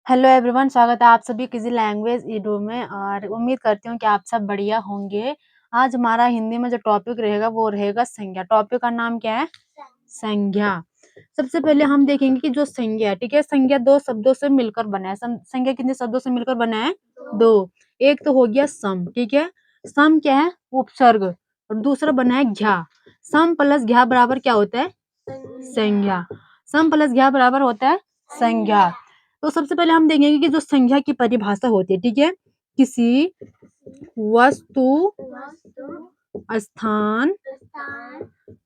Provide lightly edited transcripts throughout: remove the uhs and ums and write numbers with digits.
Hello everyone, स्वागत है आप सभी किसी लैंग्वेज ईडू में। और उम्मीद करती हूँ कि आप सब बढ़िया होंगे। आज हमारा हिंदी में जो टॉपिक रहेगा वो रहेगा संज्ञा। टॉपिक का नाम क्या है? संज्ञा। सबसे पहले हम देखेंगे कि जो संज्ञा है, ठीक है, संज्ञा दो शब्दों से मिलकर बना है। संज्ञा कितने शब्दों से मिलकर बना है? दो। एक तो हो गया सम, ठीक है, सम क्या है? उपसर्ग। और दूसरा बना है घ्या। सम प्लस घ्या बराबर क्या होता है? संज्ञा। सम प्लस घ्या बराबर होता है संज्ञा। तो सबसे पहले हम देखेंगे कि जो संज्ञा की परिभाषा होती है, ठीक है, किसी वस्तु, स्थान,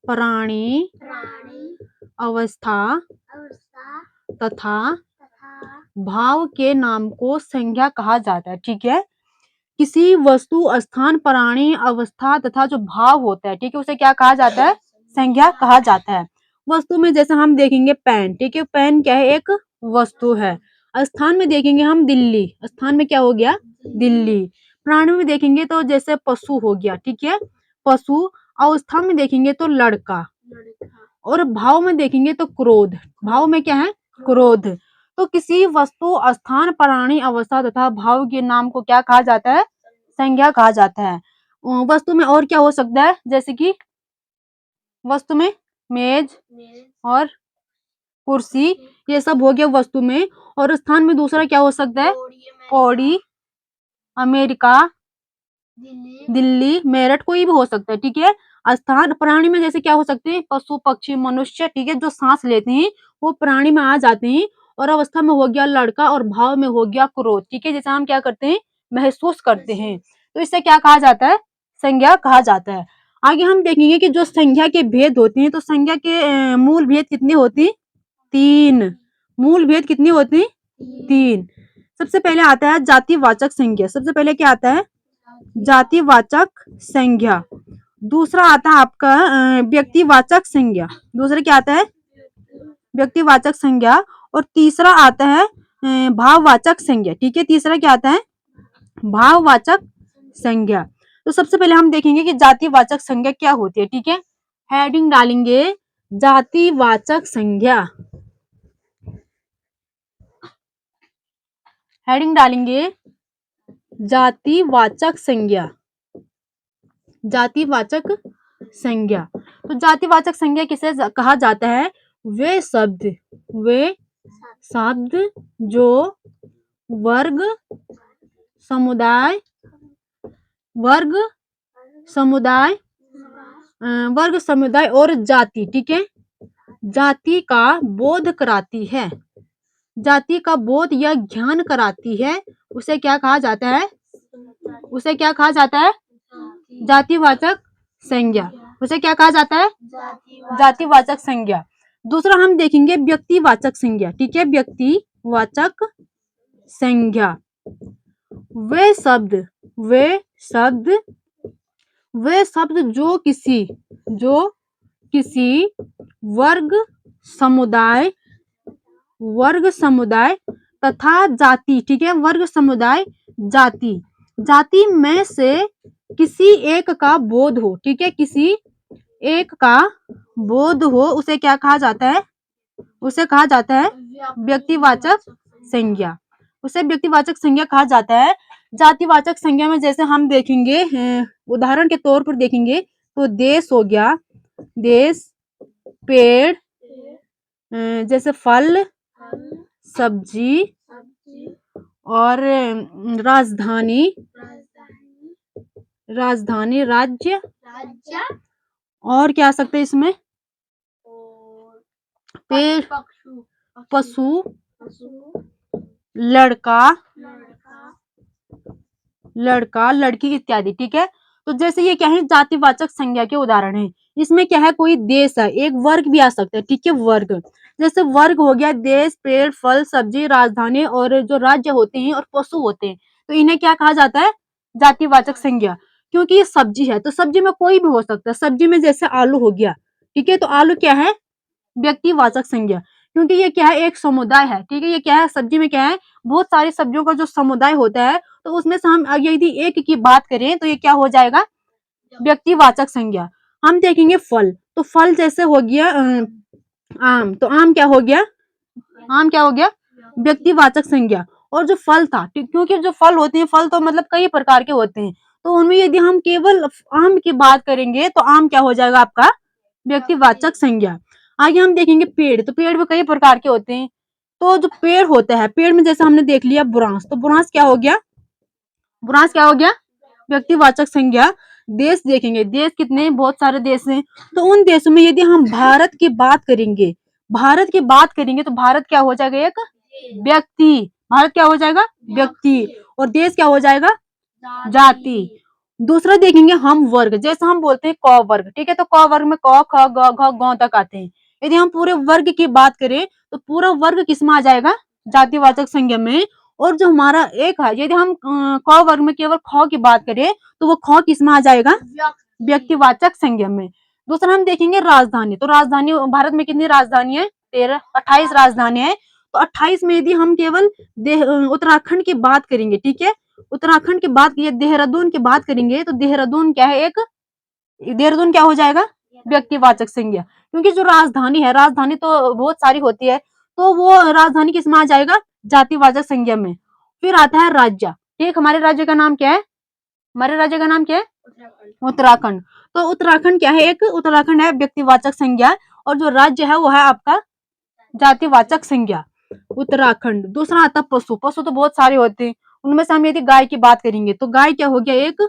प्राणी, अवस्था तथा भाव के नाम को संज्ञा कहा जाता है, ठीक है। किसी वस्तु, स्थान, प्राणी, अवस्था तथा जो भाव होता है, ठीक है, उसे क्या कहा जाता है? संज्ञा कहा जाता है। वस्तु में जैसे हम देखेंगे पेन, ठीक है, पेन क्या है? एक वस्तु है। स्थान में देखेंगे हम दिल्ली, स्थान में क्या हो गया? दिल्ली। प्राणी में देखेंगे तो जैसे पशु हो गया, ठीक है, पशु। अवस्था में देखेंगे तो लड़का। और भाव में देखेंगे तो क्रोध। भाव में क्या है? क्रोध। तो किसी वस्तु, स्थान, प्राणी, अवस्था तथा भाव के नाम को क्या कहा जाता है? संज्ञा कहा जाता है। वस्तु में और क्या हो सकता है? जैसे कि वस्तु में मेज और कुर्सी, ये सब हो गया वस्तु में। और स्थान में दूसरा क्या हो सकता है? पौड़ी, अमेरिका, दिल्ली, मेरठ, कोई भी हो सकता है, ठीक है। स्थान प्राणी में जैसे क्या हो सकते हैं? पशु, पक्षी, मनुष्य, ठीक है, जो सांस लेते हैं वो प्राणी में आ जाते हैं। और अवस्था में हो गया लड़का और भाव में हो गया क्रोध, ठीक है, जैसे हम क्या करते हैं? महसूस करते हैं। तो इससे क्या कहा जाता है? संज्ञा कहा जाता है। आगे हम देखेंगे कि जो संज्ञा के भेद होते हैं, तो संज्ञा के मूल भेद कितने होते हैं? तीन। मूल भेद कितने होते हैं? तीन। सबसे पहले आता है जातिवाचक संज्ञा। सबसे पहले क्या आता है? जातिवाचक संज्ञा। दूसरा आता है आपका व्यक्तिवाचक संज्ञा। दूसरा क्या आता है? व्यक्तिवाचक संज्ञा। और तीसरा आता है भाववाचक संज्ञा, ठीक है। तीसरा क्या आता है? भाववाचक संज्ञा। तो सबसे पहले हम देखेंगे कि जातिवाचक संज्ञा क्या होती है, ठीक है। हेडिंग डालेंगे जातिवाचक संज्ञा। हेडिंग डालेंगे जातिवाचक संज्ञा। जातिवाचक संज्ञा। तो जातिवाचक संज्ञा किसे कहा जाता है? वे शब्द जो वर्ग, समुदाय, वर्ग, समुदाय, वर्ग, समुदाय और जाति, ठीक है, जाति का बोध कराती है, जाति का बोध या ज्ञान कराती है, उसे क्या कहा जाता है? उसे क्या कहा जाता है? जातिवाचक संज्ञा। उसे क्या कहा जाता है? जातिवाचक संज्ञा। दूसरा हम देखेंगे व्यक्तिवाचक संज्ञा, ठीक है। व्यक्तिवाचक संज्ञा। वे शब्द जो किसी वर्ग, समुदाय तथा जाति, ठीक है, वर्ग, समुदाय, जाति, जाति में से किसी एक का बोध हो, ठीक है, किसी एक का बोध हो, उसे क्या कहा जाता है? उसे कहा जाता है व्यक्तिवाचक संज्ञा। उसे व्यक्तिवाचक संज्ञा कहा जाता है। जातिवाचक संज्ञा में जैसे हम देखेंगे, उदाहरण के तौर पर देखेंगे तो देश हो गया, देश, पेड़, जैसे फल, सब्जी, और राजधानी, राज्य, और क्या आ सकते हैं इसमें? पेड़, पशु, लड़का, लड़की इत्यादि, ठीक है। तो जैसे ये क्या है? जातिवाचक संज्ञा के उदाहरण है। इसमें क्या है? कोई देश है, एक वर्ग भी आ सकता है, ठीक है, वर्ग। जैसे वर्ग हो गया देश, पेड़, फल, सब्जी, राजधानी, और जो राज्य होते हैं और पशु होते हैं, तो इन्हें क्या कहा जाता है? जातिवाचक संज्ञा। क्योंकि ये सब्जी है तो सब्जी में कोई भी हो सकता है। सब्जी में जैसे आलू हो गया, ठीक है, तो आलू क्या है? व्यक्तिवाचक संज्ञा। क्योंकि ये क्या है? एक समुदाय है, ठीक है। ये क्या है? सब्जी में क्या है? बहुत सारी सब्जियों का जो समुदाय होता है, तो उसमें से हम यदि एक की बात करें तो ये क्या हो जाएगा? व्यक्तिवाचक संज्ञा। हम देखेंगे फल, तो फल जैसे हो गया आम, तो आम क्या हो गया? आम क्या हो गया? व्यक्तिवाचक संज्ञा। और जो फल था, क्योंकि जो फल होते हैं, फल तो मतलब कई प्रकार के होते हैं, तो उनमें यदि हम केवल आम की बात करेंगे तो आम क्या हो जाएगा आपका व्यक्तिवाचक संज्ञा। आगे हम देखेंगे पेड़, तो पेड़ भी कई प्रकार के होते हैं। तो जो पेड़ होता है, पेड़ में जैसे हमने देख लिया बुरांस, तो बुरांस क्या हो गया, बुरांस क्या हो गया व्यक्तिवाचक संज्ञा। देश देखेंगे, देश कितने बहुत सारे देश हैं, तो उन देशों में यदि हम भारत की बात करेंगे, भारत की बात करेंगे तो भारत क्या हो जाएगा एक व्यक्ति, भारत क्या हो जाएगा व्यक्ति, और देश क्या हो जाएगा जाति। दूसरा देखेंगे हम वर्ग, जैसे हम बोलते हैं क वर्ग, ठीक है, तो क वर्ग में क ख ग घ ग तक आते हैं। यदि हम पूरे वर्ग की बात करें तो पूरा वर्ग किसमें आ जाएगा जातिवाचक संज्ञा में। और जो हमारा एक है, यदि हम क वर्ग में केवल ख की बात करें तो वो ख किसमें आ जाएगा व्यक्तिवाचक संज्ञा में। दूसरा हम देखेंगे राजधानी, तो राजधानी भारत में कितनी राजधानी है 13 28 राजधानी है। तो 28 में यदि हम केवल उत्तराखंड की बात करेंगे, ठीक है, उत्तराखंड की बात की देहरादून की बात करेंगे तो देहरादून क्या है एक देहरादून क्या हो जाएगा व्यक्तिवाचक संज्ञा, क्योंकि जो राजधानी है, राजधानी तो बहुत सारी होती है, तो वो राजधानी किसमें आ जाएगा जातिवाचक संज्ञा में। फिर आता है राज्य, ठीक, हमारे राज्य का नाम क्या है, हमारे राज्य का नाम क्या है उत्तराखंड। तो उत्तराखंड क्या है एक उत्तराखंड है व्यक्तिवाचक संज्ञा, और जो राज्य है वो है आपका जातिवाचक संज्ञा उत्तराखंड। दूसरा आता है पशु, पशु तो बहुत सारे होते हैं, उनमें से हम यदि गाय की बात करेंगे तो गाय क्या हो गया एक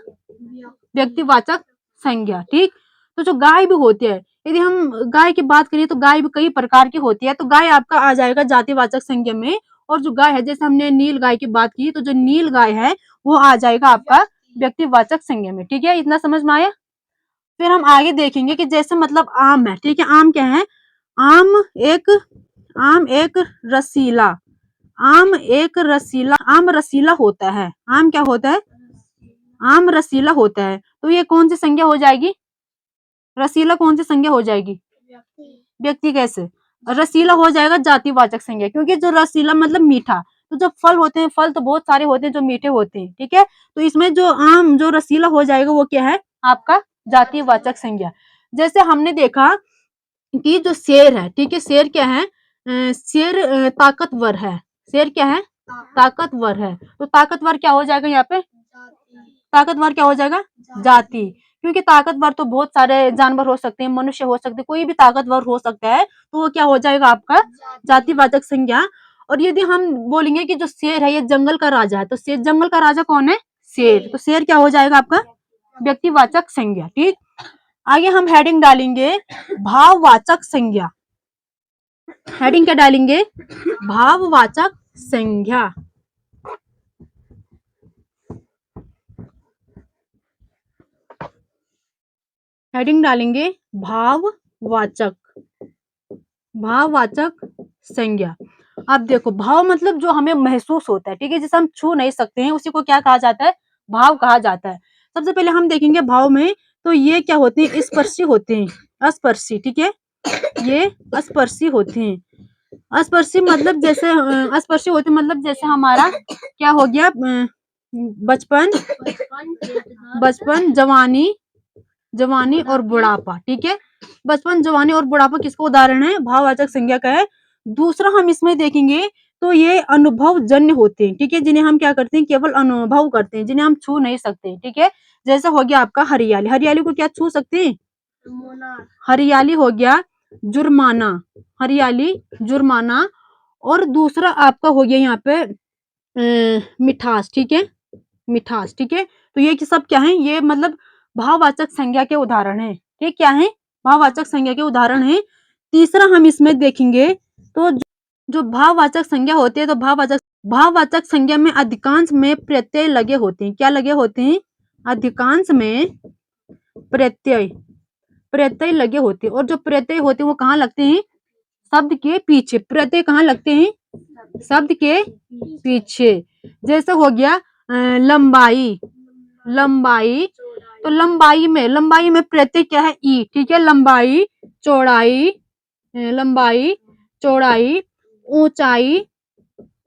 व्यक्तिवाचक संज्ञा, ठीक। तो जो गाय भी होती है, यदि हम गाय की बात करें तो गाय भी कई प्रकार की होती है, तो गाय आपका आ जाएगा जातिवाचक संज्ञा में। और जो गाय है, जैसे हमने नील गाय की बात की, तो जो नील गाय है वो आ जाएगा आपका व्यक्तिवाचक संज्ञा में, ठीक है, इतना समझ में आया। फिर हम आगे देखेंगे कि जैसे मतलब आम है, ठीक है, आम क्या है, आम एक आम एक रसीला, आम रसीला होता है, आम क्या होता है आम रसीला होता है, तो ये कौन सी संज्ञा हो जाएगी, रसीला कौन सी संज्ञा हो जाएगी व्यक्ति, कैसे रसीला हो जाएगा जातिवाचक संज्ञा, क्योंकि जो रसीला मतलब मीठा, तो जो फल होते हैं, फल तो बहुत सारे होते हैं जो मीठे होते हैं, ठीक है, तो इसमें जो आम जो रसीला हो जाएगा वो क्या है आपका जातिवाचक संज्ञा। जैसे हमने देखा कि जो शेर है, ठीक है, शेर क्या है शेर ताकतवर है, शेर क्या है ताकतवर है, तो ताकतवर क्या हो जाएगा यहाँ पे ताकतवर क्या हो जाएगा जाति, क्योंकि ताकतवर तो बहुत सारे जानवर हो सकते हैं, मनुष्य हो सकते हैं, कोई भी ताकतवर हो सकता है, तो वो क्या हो जाएगा आपका जातिवाचक संज्ञा। और यदि हम बोलेंगे कि जो शेर है ये जंगल का राजा है, तो शेर जंगल का राजा कौन है शेर, तो शेर क्या हो जाएगा आपका व्यक्तिवाचक संज्ञा, ठीक। आगे हम हेडिंग डालेंगे भाववाचक संज्ञा, हेडिंग क्या डालेंगे भाववाचक संज्ञा, हेडिंग डालेंगे भाववाचक संज्ञा। अब देखो भाव मतलब जो हमें महसूस होता है, ठीक है, जिसे हम छू नहीं सकते हैं उसी को क्या कहा जाता है भाव कहा जाता है। सबसे पहले हम देखेंगे भाव में, तो ये क्या होते हैं स्पर्शी होते हैं, स्पर्शी, ठीक है, ये स्पर्शी होते हैं। स्पर्शी मतलब जैसे स्पर्शी होते मतलब जैसे हमारा क्या हो गया बचपन बचपन जवानी और बुढ़ापा, ठीक है, बचपन जवानी और बुढ़ापा किसका उदाहरण है भाववाचक संज्ञा का है। दूसरा हम इसमें देखेंगे तो ये अनुभव जन्य होते हैं, ठीक है, जिन्हें हम क्या करते हैं केवल अनुभव करते हैं, जिन्हें हम छू नहीं सकते, ठीक है, जैसे हो गया आपका हरियाली, हरियाली को क्या छू सकते हैं हरियाली हो गया जुर्माना, हरियाली जुर्माना। और दूसरा आपका हो गया यहाँ पे मिठास, ठीक है, मिठास, ठीक है, तो ये सब क्या है ये मतलब भाववाचक संज्ञा के उदाहरण है, ठीक, क्या है भाववाचक संज्ञा के उदाहरण है। तीसरा हम इसमें देखेंगे तो जो भाववाचक संज्ञा होती है, तो भाववाचक संज्ञा में अधिकांश में प्रत्यय लगे होते हैं, क्या लगे होते हैं अधिकांश में प्रत्यय लगे होते हैं, और जो प्रत्यय होते हैं वो कहाँ लगते हैं शब्द के पीछे, प्रत्यय कहाँ लगते हैं शब्द के पीछे। जैसे हो गया लंबाई, लंबाई, तो लंबाई में प्रत्यय क्या है ई, ठीक है, लंबाई चौड़ाई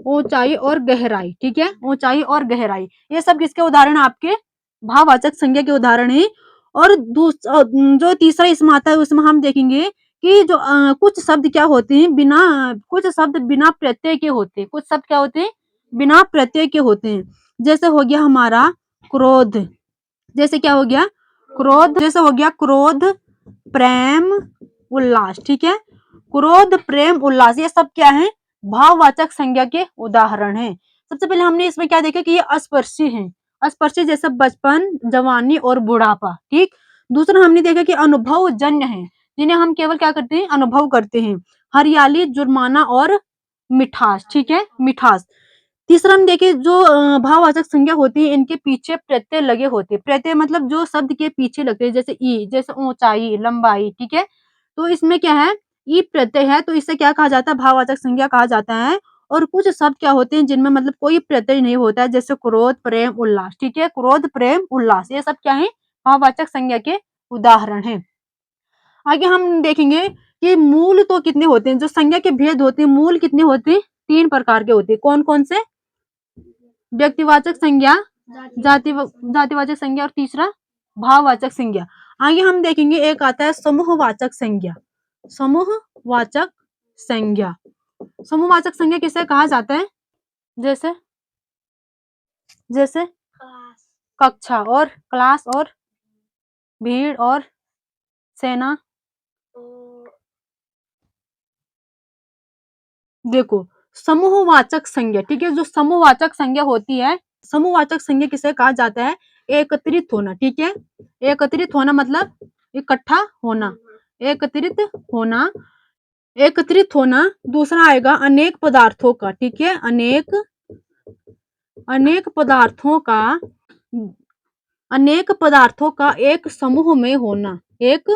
ऊंचाई और गहराई, ठीक है, ऊंचाई और गहराई, ये सब किसके उदाहरण आपके भाववाचक संज्ञा के उदाहरण है। और जो तीसरा इसमें आता है उसमें हम देखेंगे कि जो कुछ शब्द क्या होते हैं कुछ शब्द बिना प्रत्यय के होते हैं, कुछ शब्द क्या होते हैं बिना प्रत्यय के होते हैं। जैसे हो गया हमारा क्रोध, जैसे क्या हो गया क्रोध, जैसे हो गया क्रोध, प्रेम, उल्लास। ठीक है, क्रोध, प्रेम, उल्लास ये सब क्या है भाववाचक संज्ञा के उदाहरण हैं। सबसे पहले हमने इसमें क्या देखा कि ये अस्पर्शी हैं, अस्पर्शी जैसे बचपन, जवानी और बुढ़ापा। ठीक, दूसरा हमने देखा कि अनुभव जन्य है, जिन्हें हम केवल क्या करते हैं अनुभव करते हैं, हरियाली, जुर्माना और मिठास। ठीक है, मिठास। तीसरा हम देखें जो भाववाचक संज्ञा होती है इनके पीछे प्रत्यय लगे होते हैं, प्रत्यय मतलब जो शब्द के पीछे लगते हैं, जैसे ई, जैसे ऊंचाई, लंबाई। ठीक है, तो इसमें क्या है ई प्रत्यय है, तो इसे क्या कहा जाता है भाववाचक संज्ञा कहा जाता है। और कुछ शब्द क्या होते हैं जिनमें मतलब कोई प्रत्यय नहीं होता है, जैसे क्रोध, प्रेम, उल्लास। ठीक है, क्रोध, प्रेम, उल्लास ये सब क्या है भाववाचक संज्ञा के उदाहरण है। आगे हम देखेंगे कि मूल तो कितने होते हैं, जो संज्ञा के भेद होते हैं मूल कितने होते हैं, 3 प्रकार के होते हैं। कौन कौन से? व्यक्तिवाचक संज्ञा, जातिवाचक संज्ञा और तीसरा भाववाचक संज्ञा। आगे हम देखेंगे एक आता है समूहवाचक संज्ञा। समूहवाचक संज्ञा, समूहवाचक संज्ञा किसे कहा जाता है? जैसे जैसे कक्षा और क्लास और भीड़ और सेना। देखो समूहवाचक संज्ञा, ठीक है, जो समूहवाचक संज्ञा होती है, समूहवाचक संज्ञा किसे कहा जाता है? एकत्रित होना। ठीक है, एकत्रित होना मतलब इकट्ठा होना, एकत्रित होना, एकत्रित होना। दूसरा आएगा अनेक पदार्थों का। ठीक है, अनेक, अनेक पदार्थों का, अनेक पदार्थों का एक समूह में होना, एक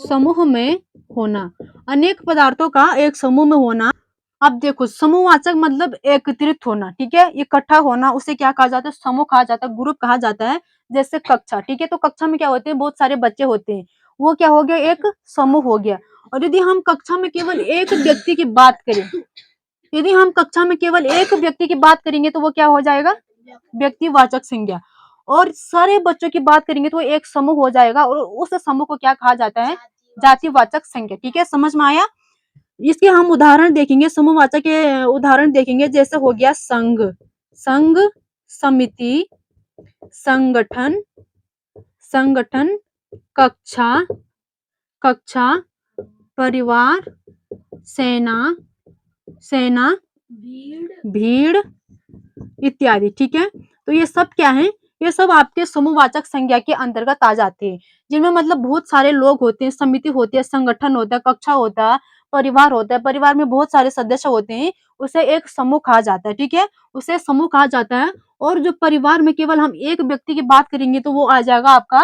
समूह में होना, अनेक पदार्थों का एक समूह में होना। अब देखो समूहवाचक मतलब एकत्रित होना। ठीक है, इकट्ठा होना, उसे क्या कहा जाता है? समूह कहा जाता है, ग्रुप कहा जाता है। जैसे कक्षा। ठीक है, तो कक्षा में क्या होते हैं बहुत सारे बच्चे होते हैं, वो क्या हो गया एक समूह हो गया। और यदि हम कक्षा में केवल एक व्यक्ति की बात करें, यदि हम कक्षा में केवल एक व्यक्ति की बात करेंगे तो वो क्या हो जाएगा? व्यक्तिवाचक संज्ञा। और सारे बच्चों की बात करेंगे तो एक समूह हो जाएगा, और उस समूह को क्या कहा जाता है? जातिवाचक संज्ञा। ठीक है, समझ में आया? इसके हम उदाहरण देखेंगे, समूहवाचक के उदाहरण देखेंगे। जैसे हो गया संघ, संघ, समिति, संगठन, संगठन, कक्षा, कक्षा, परिवार, सेना, सेना, भीड़ इत्यादि। ठीक है, तो ये सब क्या है? ये सब आपके समूहवाचक संज्ञा के अंतर्गत आ जाते हैं, जिनमें मतलब बहुत सारे लोग होते हैं, समिति होती है, संगठन होता है, कक्षा होता है, परिवार होता है, परिवार में बहुत सारे सदस्य होते हैं, उसे एक समूह कहा जाता है। ठीक है, उसे समूह कहा जाता है। और जो परिवार में केवल हम एक व्यक्ति की बात करेंगे तो वो आ जाएगा आपका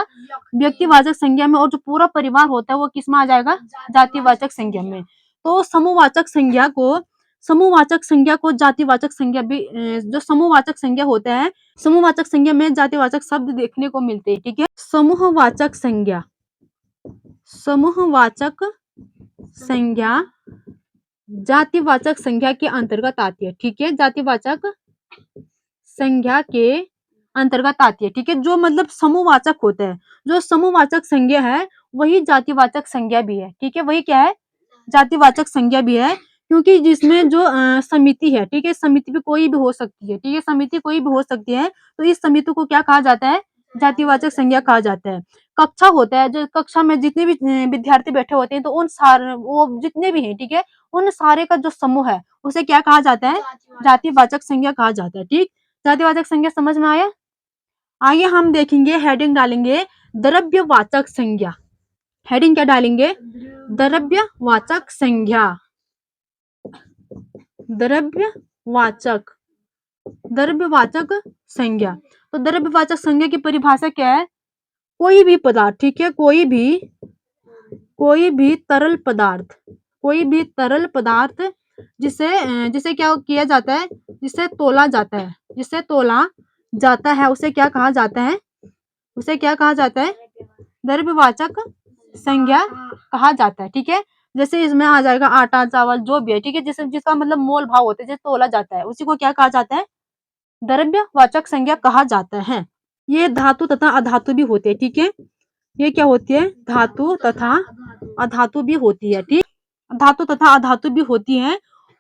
व्यक्तिवाचक संज्ञा में, और जो पूरा परिवार होता है वो किस में आ जाएगा? जातिवाचक संज्ञा में। तो समूहवाचक संज्ञा को, समूहवाचक संज्ञा को जातिवाचक संज्ञा भी, जो समूहवाचक संज्ञा होता है, समूहवाचक संज्ञा में जातिवाचक शब्द देखने को मिलते हैं। ठीक है, समूहवाचक संज्ञा, समूहवाचक संज्ञा जातिवाचक संज्ञा के अंतर्गत आती है। ठीक है, जातिवाचक संज्ञा के अंतर्गत आती है। ठीक है, जो मतलब समूहवाचक होता है, जो समूहवाचक संज्ञा है वही जातिवाचक संज्ञा भी है। ठीक है, वही क्या है? जातिवाचक संज्ञा भी है, क्योंकि जिसमें जो समिति है, ठीक है, समिति भी कोई भी हो सकती है। ठीक है, समिति कोई भी हो सकती है, तो इस समिति को क्या कहा जाता है? जातिवाचक संज्ञा कहा जाता है। कक्षा होता है, जो कक्षा में जितने भी विद्यार्थी बैठे होते हैं, तो उन सारे वो जितने भी हैं, ठीक है, उन सारे का जो समूह है उसे क्या कहा जाता है? जातिवाचक संज्ञा कहा जाता है। ठीक, जातिवाचक संज्ञा समझ में आया? आगे हम देखेंगे, हेडिंग डालेंगे द्रव्यवाचक संज्ञा। हेडिंग क्या डालेंगे? द्रव्यवाचक संज्ञा, द्रव्यवाचक, द्रव्यवाचक संज्ञा। तो द्रव्यवाचक संज्ञा की परिभाषा क्या है? कोई भी पदार्थ, ठीक है, कोई भी तरल पदार्थ, कोई भी तरल पदार्थ जिसे जिसे क्या किया जाता है? जिसे तोला जाता है, जिसे तोला जाता है उसे क्या कहा जाता है? उसे क्या कहा जाता है? द्रव्यवाचक संज्ञा कहा जाता है। ठीक है, जैसे इसमें आ जाएगा आटा, चावल जो भी है, ठीक है, जिसे जिसका मतलब मोल भाव होता है, जिसे तोला जाता है, उसी को क्या कहा जाता है? द्रव्यवाचक संज्ञा कहा जाता है। ये धातु तथा अधातु भी होते हैं। ठीक है, ये क्या होती है? धातु तथा अधातु भी होती है, ठीक। धातु तथा अधातु भी होती है।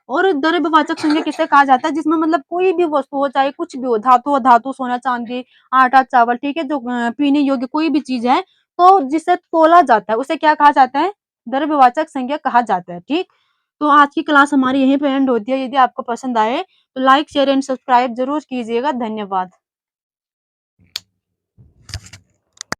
और द्रव्यवाचक संज्ञा किसे कहा जाता है? जिसमें मतलब कोई भी वस्तु हो, चाहे कुछ भी हो, धातु अधातु, सोना चांदी, आटा चावल, ठीक है, जो पीने योग्य कोई भी चीज है, तो जिसे तोला जाता है उसे क्या कहा जाता है? द्रव्यवाचक संज्ञा कहा जाता है, ठीक। तो आज की क्लास हमारी यहीं पे एंड होती है। यदि आपको पसंद आए तो लाइक शेयर एंड सब्सक्राइब जरूर कीजिएगा। धन्यवाद।